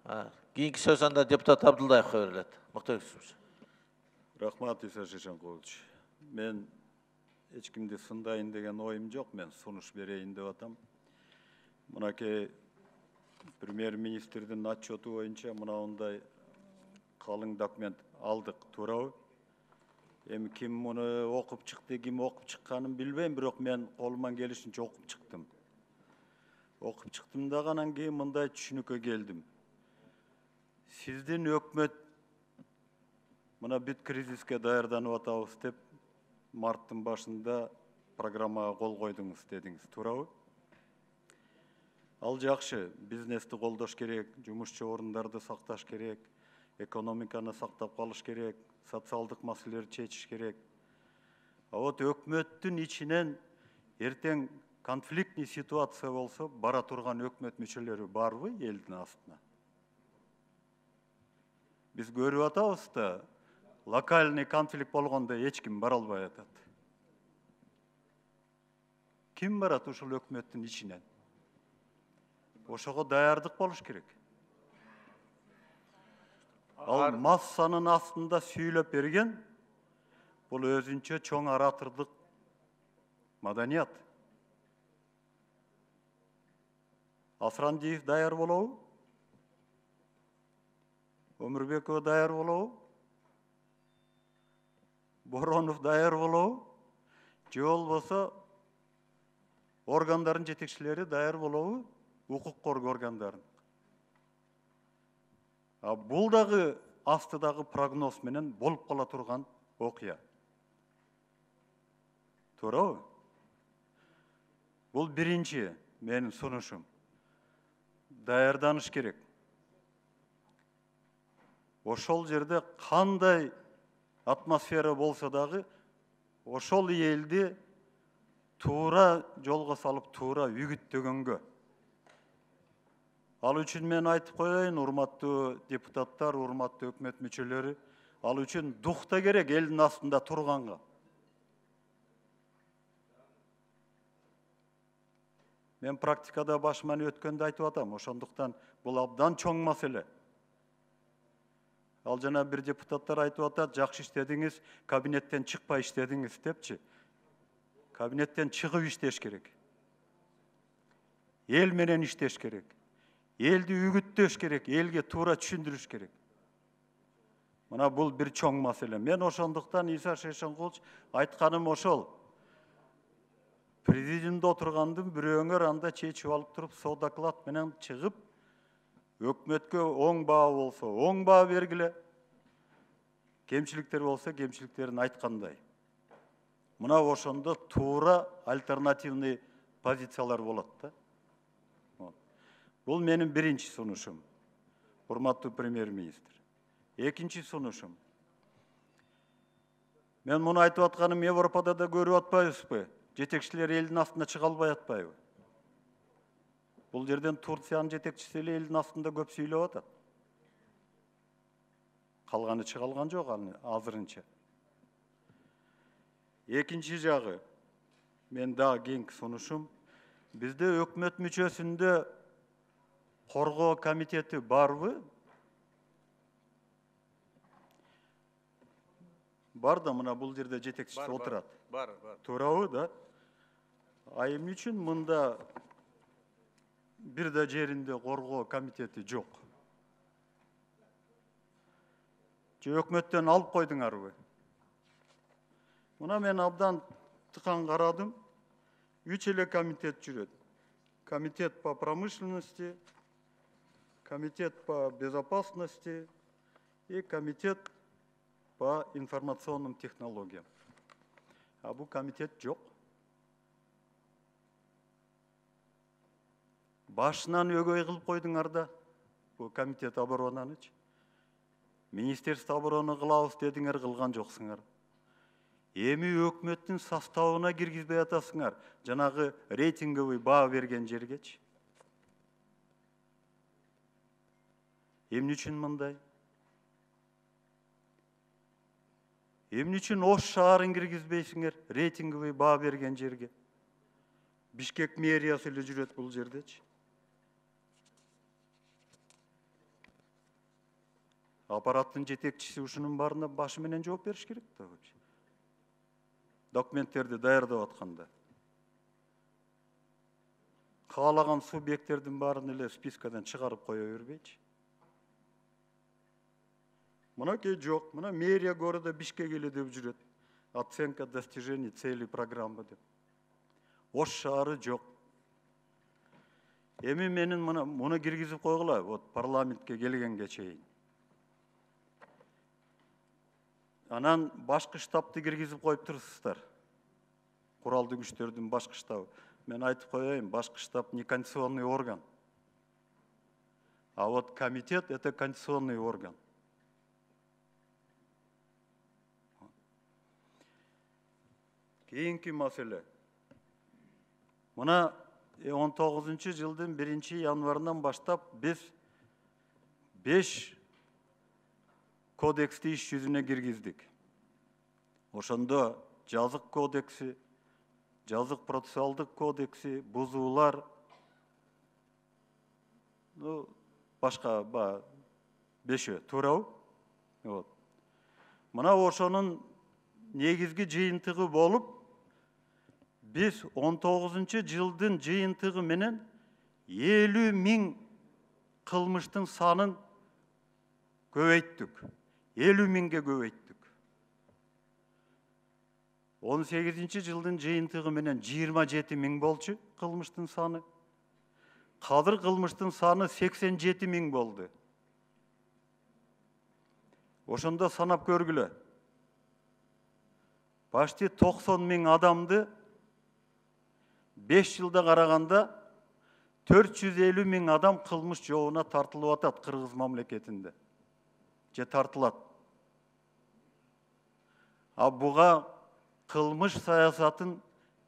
Кийинки сөз анда депутат Абдулдаевқа берилет. Муктар Юсупович. Рахмат, Иса Шешенкулович. Мен ешкімді сындайын деген ойым жоқ, мен сунуш берейін деп атам. Мынаке премьер-министрдің отчеты бойынша мынауындай қалың документ алдық, турабы. Эми ким муну окуп чыкты, ким окуп чыкканын билбейм, бирок мен колуман келишинче окуп чыктым. Окуп чыктым да анан кийин мындай түшүнүккө келдим. Сиздин өкмөт мына бүт кризиске даярданып атабыз деп марттын башында программага кол койдуңуз дедиңиз, туурабы? Ал жакшы, бизнести колдош керек, жумушчу орундарды сакташ керек, экономиканы сактап калыш керек, социалдык маселелерди чечиш керек. А вот өкмөттүн ичинен эртең конфликтный ситуация болсо, бара турган өкмөт мүчөлөрү барбы элдин астына? Биз көрүп атабыз да, локальный конфликт болгондо эч ким бара албай атат. Ким барат ушул өкмөттүн ичинен? Ошого даярдык болуш керек. Ал массанын астында сүйлөп берген, бул өзүнчө чоң аратырдык маданият. Асрандиев даяр болобу? Өмүрбекова даяр болобу? Боронов даяр болобу? Же болбосо органдардын жетекчилери даяр болобу? Укук коргоо органдарын. Бул дагы астыдагы прогноз менен болуп кала турган окуя. Туурабы? Бул биринчи менин сунушум. Даярданыш керек. Ошол жерде кандай атмосфера болсо дагы, ошол элди туура жолго салып, туура үгүттөгөнгө. Ал үчүн мен айтып коеюн, урматтуу депутаттар, урматтуу өкмөт мүчөлөрү, ал үчүн дух да керек элдин астында турганга. Мен практикада башыман өткөндө айтып атам, ошондуктан бул абдан чоң маселе. Ал жана бир депутаттар айтып атат, жакшы иштедиңиз, кабинеттен чыкпай иштедиңиз депчи. Кабинеттен чыгып иштеш керек. Эл менен иштеш керек. Элди үгүттөш керек, элге туура түшүндүрүш керек. Мына бул бир чоң маселе. Мен ошондуктан Иса Шешенкулович айтканым ошол. Президиумда отургандын бирөөңөр анда чечип алып туруп, со доклад менен чыгып, өкмөткө оң баа болсо, оң баа бергиле. Кемчиликтер болсо, кемчиликтерин айткандай. Мына ошондо туура альтернативный позициялар болот да. Бул менин биринчи сунушум, урматтуу премьер-министр. Экинчи сунушум. Мен муну айтып атканым Европада да көрүп атпайбызбы? Жетекчилер элдин астына чыга албай атпайбы? Бул жерден Турциянын жетекчиси эле элдин астында көп сүйлөп атат. Калганы чыга алган жок азырынча. Экинчи жагы, мен дагы кийинки сунушум, бизде өкмөт мүчөсүндө коргоо комитети барбы? Бар да, мына бул жерде жетекчиси отурат. Бар. Туурабы да? А эмне үчүн мында бир да жеринде коргоо комитети жок? Же өкмөттөн алып койдуңарбы? Мына мен абдан тыкан карадым. 3 эле комитет жүрөт. Комитет по промышленности, комитет по безопасности и комитет по информационным технологиям. А бул комитет жок. Башынан өгөй кылып койдуңар да, бул комитет оборонаныч. Министерство обороны кылабыз дедиңер, кылган жоксуңар. Эми өкмөттүн составына киргизбей атасыңар, жанагы рейтинговый баа берген жергечи. Эмне үчүн мындай? Эмне үчүн Ош шаарын киргизбейсиңер рейтинговый баа берген жерге? Бишкек мэриясы эле жүрөт бул жердечи. аппараттын жетекчиси ушунун баарына башы менен жооп бериш керек да. Документтерди даярдап атканда. Каалаган субъекттердин баарын эле спискадан чыгарып кое бербейчи. Мынакей жок, мына мэрия города Бишкек эле деп жүрөт. Оценка достижений целей программы деп. Ош шаары жок. Эми менин муну киргизип койгула, вот парламентке келгенге чейин. Анан башкы штабты киргизип коюп турсуздар. Куралдуу күчтөрдүн башкы штабы. Мен айтып коеюн, башкы штаб не конституционный орган. А вот комитет — это конституционный орган. Кийинки маселе. Мына 19-жылдын 1-январынан баштап биз 5 кодексти иш жүзүнө киргиздик. Ошондо жазык кодекси, жазык процессуалдык кодекси, бузуулар, башка 5-өө, туурабы? Вот. Мына ошонун негизги жыйынтыгы болуп, биз 19-жылдын жыйынтыгы менен 50 000 кылмыштын санын көбөйттүк. 50 000ге көбөйттүк. 18-жылдын жыйынтыгы менен 27 000 болчу кылмыштын саны. Кадыр кылмыштын саны 87 000 болду. Ошондо санап көргүлө. Почти 90 000 адамды 5 жылда караганда 450 000 адам кылмыш жообуна тартылып атат Кыргыз мамлекетинде. Же тартылат. А буга кылмыш саясатын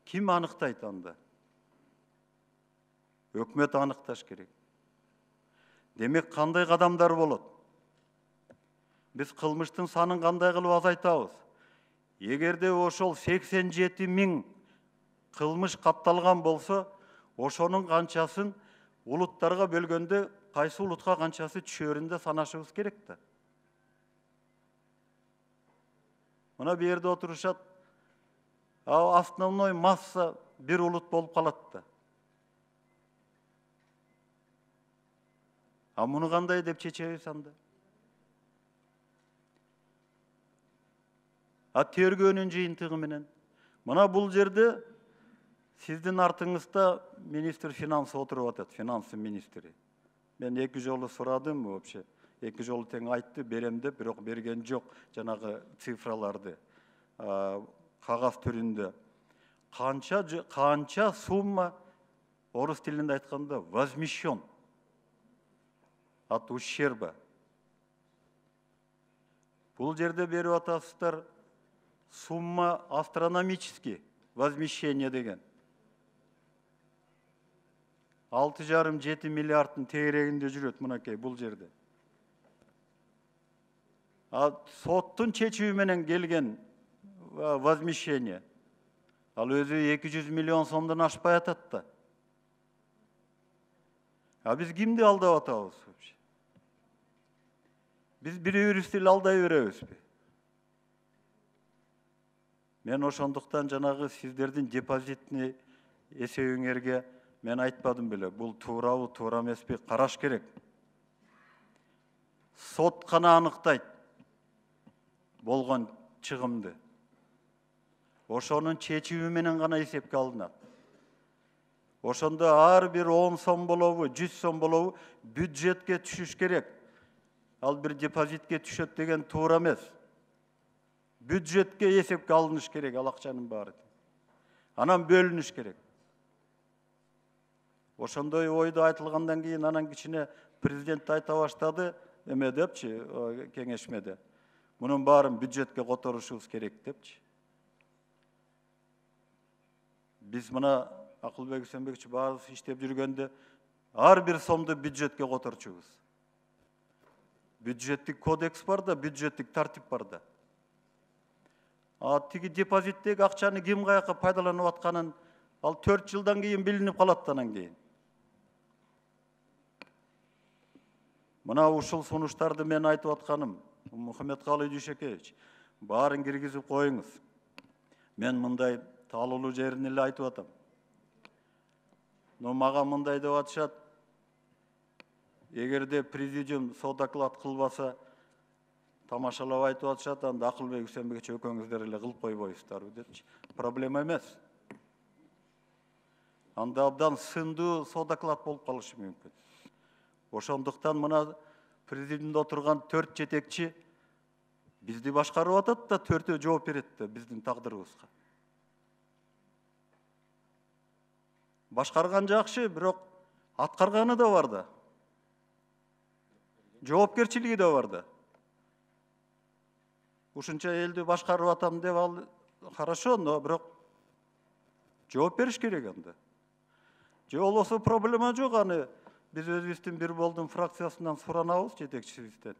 ким аныктайт анда? Өкмөт аныкташ керек. Демек кандай кадамдар болот? Биз кылмыштын санын кандай кылып азайтабыз? Эгерде ошол 87 000 кылмыш катталган болсо, ошонун канчасын улуттарга бөлгөндө кайсы улутка канчасы түшөрүн да санашыбыз керек да. Мына бу жерде отурушат, основной масса бир улут болуп калат да. А муну кандай деп чечебиз анда? А тергөөнүн жыйынтыгы менен. Мына бул жерде сиздин артыңызда министр финансы отуруп атат, финансы министри. Мен 2 жолу сурадым вообще. 2 жолу тең айтты, берем деп, бирок берген жок жанагы цифраларды. Кагаз түрүндө. Канча сумма, орус тилинде айтканда, возмещен от ущерба. Бул жерде берип атасыздар, сумма астрономический, возмещение деген. 6,5-7 миллиардтын тегерегинде жүрөт мынакей бул жерде. А соттун чечими менен келген возмещение, ал өзү 200 миллион сомдон ашпай атат да. А биз кимди алдап атабыз? Биз бири-бирибизди алдай беребизби? Мен ошондуктан жанагы сиздердин депозитни эсебиңерге мен айтпадым беле. Бул туурабы, туура эмеспи караш керек. Сот гана аныктайт болгон чыгымды. Ошонун чечими менен гана эсепке алынат. Ошондо ар бир 10 сом болобу, 100 сом болобу бюджетке түшүш керек. Ал бир депозитке түшөт деген туура эмес. Бюджетке эсепке алыныш керек ал акчанын баары. Анан бөлүнүш керек. Ошондой ойду айтылгандан кийин анан кичине президент айта баштады, эме депчи, кеңешмеде. Мунун баарын бюджетке которушубуз керек депчи. Биз мына Акылбек Үсөнбекович баарыбыз иштеп жүргөндө ар бир сомду бюджетке которчубуз. Бюджеттик кодекс бар да, бюджеттик тартип бар да. А тиги депозиттеги акчаны ким каяка пайдаланып атканын ал 4 жылдан кийин билинип калат анан кийин. Мына ушул сунуштарды мен айтып атканым, Мухаммедкалый Дүйшекевич, баарын киргизип коюңуз. Мен мындай таалуулуу жерин эле айтып атам. Но мага мындай деп атышат, эгерде президиум доклад кылбаса, тамашалап айтып атышат, анда Акылбек Үсенбекович экөөңүздөр эле кылып койбойсуздарбы депчи. Проблема эмес. Анда абдан сындуу доклад болуп калышы мүмкүн. Ошондуктан мына президиумда отурган 4 жетекчи бизди башкарып атат да 4-өө жооп берет да биздин тагдырыбызга. Башкарган жакшы, бирок аткарганы да бар да. Жоопкерчилиги да бар да. Ушунча элди башкарып атам деп ал хорошо, но бирок жооп бериш керек анда. Же болбосо проблема жок, аны биз өзүбүздүн бир болдун фракциясынан суранабыз, жетекчибизден.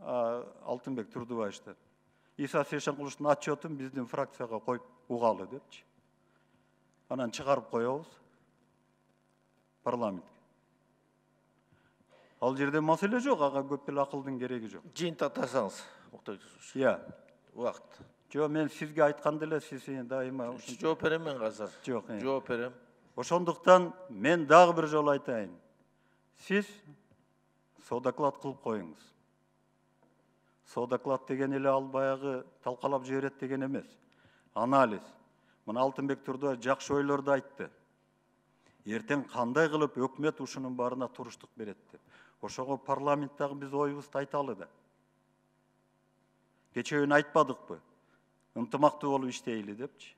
Алтынбек Турдубаевичтен. Иса Сешенкуловдун отчетун биздин фракцияга коюп угалы депчи. Анан чыгарып коебуз парламентке. Ал жерде маселе жок, ага көп эле акылдын кереги жок. Жыйынтыктасаңыз, Муктар Жүсүпович. Иә. Убакыт. Жок, мен сизге айтканда эле сиз дайыма Жооп берем мен азыр. Жок. Жооп берем. Ошондуктан мен дагы бир жолу айтайын. Сиз доклад кылып коюңуз. Доклад деген эле ал баягы талкалап жиберет деген эмес. Анализ. Мына Алтынбек Турдубаев жакшы ойлорду айтты. Эртең кандай кылып өкмөт ушунун баарына туруштук берет деп. Ошого парламенттагы биз оюбузду айталы да. Кечээ айтпадыкпы? Ынтымактуу болуп иштейли депчи.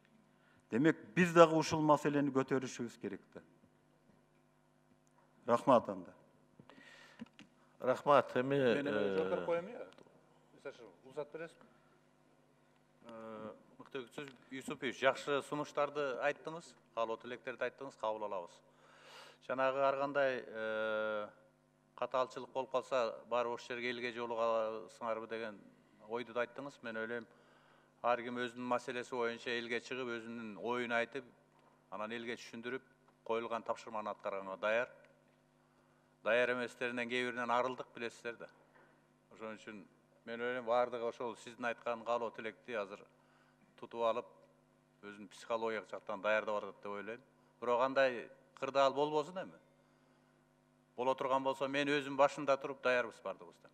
Демек, биз дагы ушул маселени көтөрүшүбүз керек да. Рахмат анда. Рахмат. Мен жооп берип коем я. Рұқсат бересизби? Муктар Юсупович, жакшы сунуштарды айттыңыз, каалоо тилектерди айттыңыз, кабыл алабыз. Жанагы ар кандай катаалчылык болуп калса, барып ошол жерге элге жолугасыңарбы деген ойду да айттыңыз. Мен ойлойм, ар ким өзүнүн маселеси боюнча элге чыгып, өзүнүн оюн айтып, анан элге түшүндүрүп, коюлган тапшырманы аткарганга даяр. Даяр эместеринен кээ биринен арылдык, билесиздер да. Ошон үчүн мен ойлойм, баардыгы ошол сиздин айткан каалоо тилекти азыр тутуп алып, өзүнүн психологиялык жактан даярдап атат деп ойлойм. Бирок андай кырдаал болбосун эми. Боло турган болсо, мен өзүм башында туруп даярбыз баардыгыбыздан.